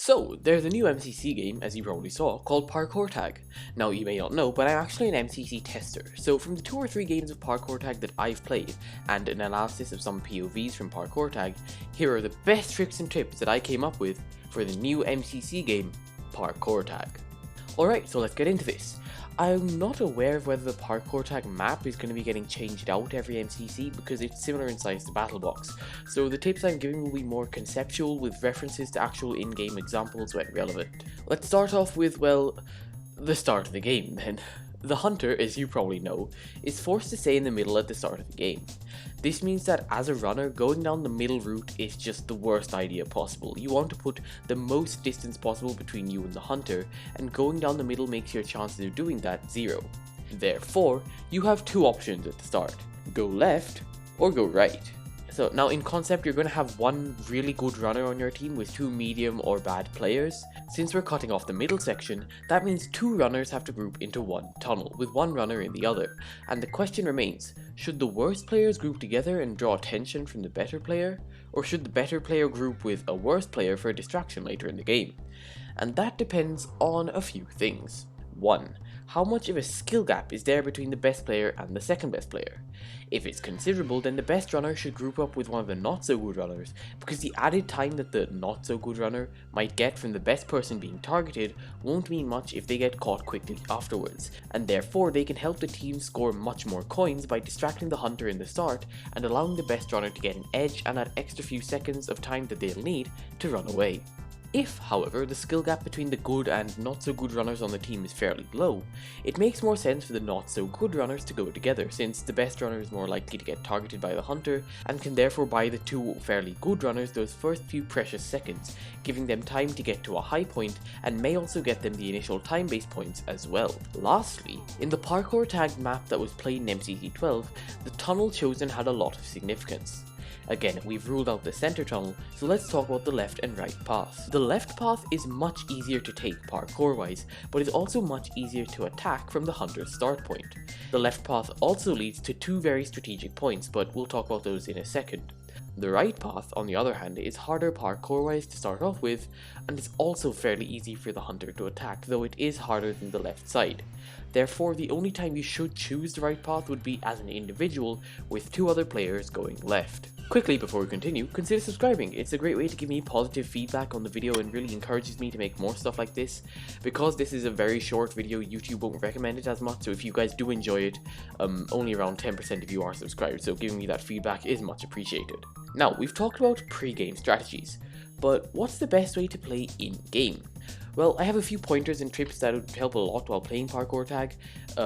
So, there's a new MCC game, as you probably saw, called Parkour Tag. Now, you may not know, but I'm actually an MCC tester, so from the 2 or 3 games of Parkour Tag that I've played, and an analysis of some POVs from Parkour Tag, here are the best tricks and tips that I came up with for the new MCC game, Parkour Tag. Alright, so let's get into this. I'm not aware of whether the Parkour Tag map is going to be getting changed out every MCC because it's similar in size to BattleBox, so the tips I'm giving will be more conceptual with references to actual in-game examples when relevant. Let's start off with, well, the start of the game then. The hunter, as you probably know, is forced to stay in the middle at the start of the game. This means that as a runner, going down the middle route is just the worst idea possible. You want to put the most distance possible between you and the hunter, and going down the middle makes your chances of doing that 0. Therefore, you have 2 options at the start: go left or go right. So now in concept, you're going to have one really good runner on your team with 2 medium or bad players. Since we're cutting off the middle section, that means 2 runners have to group into one tunnel, with 1 runner in the other. And the question remains, should the worst players group together and draw attention from the better player? Or should the better player group with a worse player for a distraction later in the game? And that depends on a few things. 1. How much of a skill gap is there between the best player and the second best player? If it's considerable, then the best runner should group up with one of the not so good runners, because the added time that the not so good runner might get from the best person being targeted won't mean much if they get caught quickly afterwards, and therefore they can help the team score much more coins by distracting the hunter in the start and allowing the best runner to get an edge and that extra few seconds of time that they'll need to run away. If, however, the skill gap between the good and not so good runners on the team is fairly low, it makes more sense for the not so good runners to go together, since the best runner is more likely to get targeted by the hunter and can therefore buy the 2 fairly good runners those first few precious seconds, giving them time to get to a high point and may also get them the initial time-based points as well. Lastly, in the Parkour Tag map that was played in MCC 12, the tunnel chosen had a lot of significance. Again, we've ruled out the center tunnel, so let's talk about the left and right paths. The left path is much easier to take parkour-wise, but is also much easier to attack from the hunter's start point. The left path also leads to 2 very strategic points, but we'll talk about those in a second. The right path, on the other hand, is harder parkour-wise to start off with, and is also fairly easy for the hunter to attack, though it is harder than the left side. Therefore, the only time you should choose the right path would be as an individual, with 2 other players going left. Quickly before we continue, consider subscribing. It's a great way to give me positive feedback on the video and really encourages me to make more stuff like this. Because this is a very short video, YouTube won't recommend it as much, so if you guys do enjoy it, only around 10% of you are subscribed, so giving me that feedback is much appreciated. Now, we've talked about pre-game strategies, but what's the best way to play in-game? Well, I have a few pointers and tips that would help a lot while playing Parkour Tag.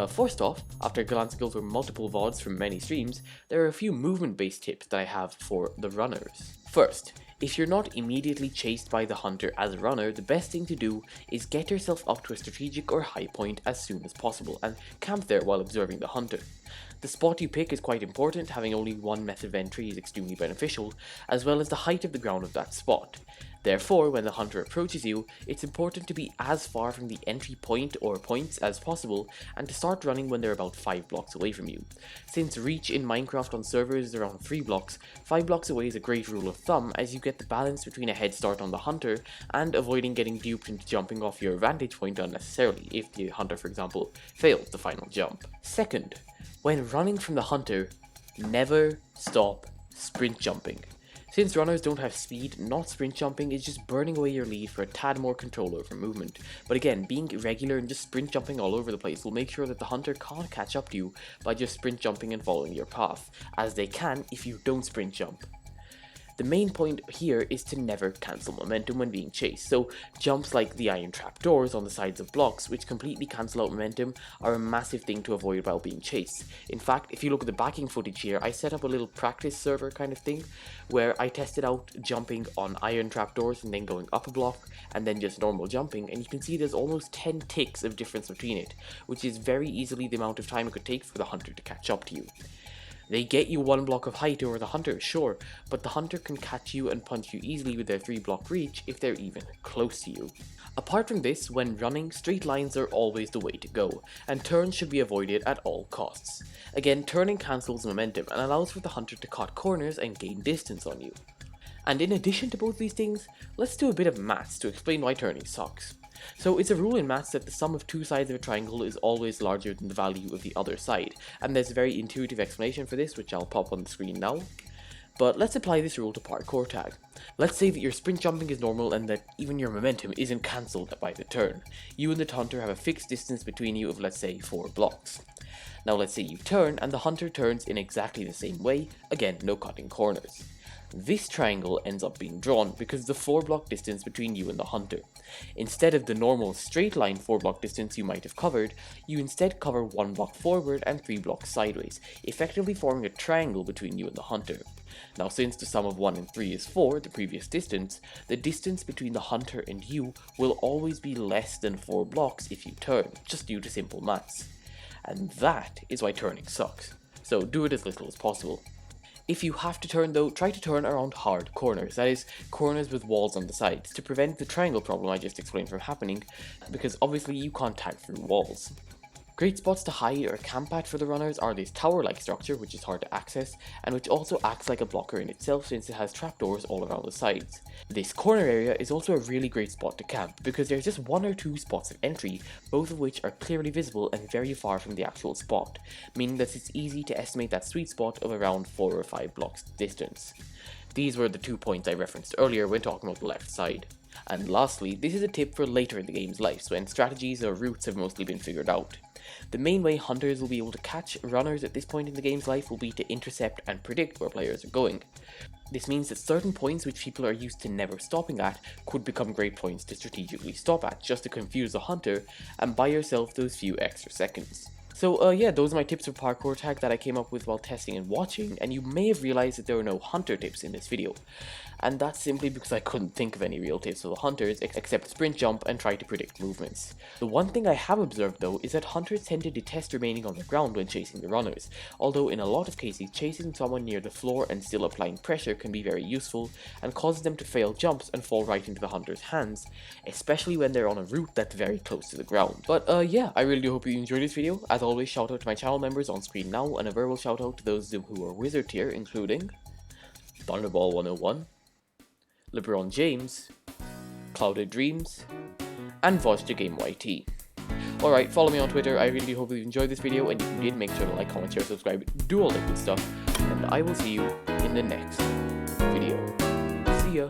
First off, after glancing over multiple VODs from many streams, there are a few movement-based tips that I have for the runners. First, if you're not immediately chased by the hunter as a runner, the best thing to do is get yourself up to a strategic or high point as soon as possible and camp there while observing the hunter. The spot you pick is quite important, having only one method of entry is extremely beneficial, as well as the height of the ground of that spot. Therefore, when the hunter approaches you, it's important to be as far from the entry point or points as possible, and to start running when they're about 5 blocks away from you. Since reach in Minecraft on servers is around 3 blocks, 5 blocks away is a great rule of thumb, as you get the balance between a head start on the hunter and avoiding getting duped into jumping off your vantage point unnecessarily, if the hunter, for example, fails the final jump. Second, when running from the hunter, never stop sprint jumping. Since runners don't have speed, not sprint jumping is just burning away your lead for a tad more control over movement. But again, being irregular and just sprint jumping all over the place will make sure that the hunter can't catch up to you by just sprint jumping and following your path, as they can if you don't sprint jump. The main point here is to never cancel momentum when being chased, so jumps like the iron trapdoors on the sides of blocks, which completely cancel out momentum, are a massive thing to avoid while being chased. In fact, if you look at the backing footage here, I set up a little practice server kind of thing, where I tested out jumping on iron trapdoors and then going up a block, and then just normal jumping, and you can see there's almost 10 ticks of difference between it, which is very easily the amount of time it could take for the hunter to catch up to you. They get you 1 block of height over the hunter, sure, but the hunter can catch you and punch you easily with their 3 block reach if they're even close to you. Apart from this, when running, straight lines are always the way to go, and turns should be avoided at all costs. Again, turning cancels momentum and allows for the hunter to cut corners and gain distance on you. And in addition to both these things, let's do a bit of maths to explain why turning sucks. So it's a rule in maths that the sum of two sides of a triangle is always larger than the value of the other side, and there's a very intuitive explanation for this which I'll pop on the screen now. But let's apply this rule to Parkour Tag. Let's say that your sprint jumping is normal and that even your momentum isn't cancelled by the turn. You and the hunter have a fixed distance between you of, let's say, 4 blocks. Now let's say you turn and the hunter turns in exactly the same way, again no cutting corners. This triangle ends up being drawn because of the 4-block distance between you and the hunter. Instead of the normal straight line 4-block distance you might have covered, you instead cover 1 block forward and 3 blocks sideways, effectively forming a triangle between you and the hunter. Now since the sum of 1 and 3 is 4, the previous distance, the distance between the hunter and you will always be less than 4 blocks if you turn, just due to simple maths. And that is why turning sucks. So do it as little as possible. If you have to turn though, try to turn around hard corners, that is, corners with walls on the sides, to prevent the triangle problem I just explained from happening, because obviously you can't tag through walls. Great spots to hide or camp at for the runners are this tower-like structure, which is hard to access, and which also acts like a blocker in itself since it has trapdoors all around the sides. This corner area is also a really great spot to camp, because there's just 1 or 2 spots of entry, both of which are clearly visible and very far from the actual spot, meaning that it's easy to estimate that sweet spot of around 4 or 5 blocks distance. These were the 2 points I referenced earlier when talking about the left side. And lastly, this is a tip for later in the game's life, when strategies or routes have mostly been figured out. The main way hunters will be able to catch runners at this point in the game's life will be to intercept and predict where players are going. This means that certain points which people are used to never stopping at could become great points to strategically stop at, just to confuse the hunter and buy yourself those few extra seconds. So yeah, those are my tips for Parkour Tag that I came up with while testing and watching, and you may have realized that there were no hunter tips in this video. And that's simply because I couldn't think of any real tips for the hunters except sprint jump and try to predict movements. The one thing I have observed though is that hunters tend to detest remaining on the ground when chasing the runners, although in a lot of cases chasing someone near the floor and still applying pressure can be very useful and causes them to fail jumps and fall right into the hunter's hands, especially when they're on a route that's very close to the ground. But yeah, I really do hope you enjoyed this video. As always, shout out to my channel members on screen now, and a verbal shout out to those of them who are wizard tier, including Thunderball 101, LeBron James, Clouded Dreams, and Voice to Game YT. Alright, follow me on Twitter. I really hope you enjoyed this video, and if you did, make sure to like, comment, share, subscribe, do all that good stuff, and I will see you in the next video. See ya!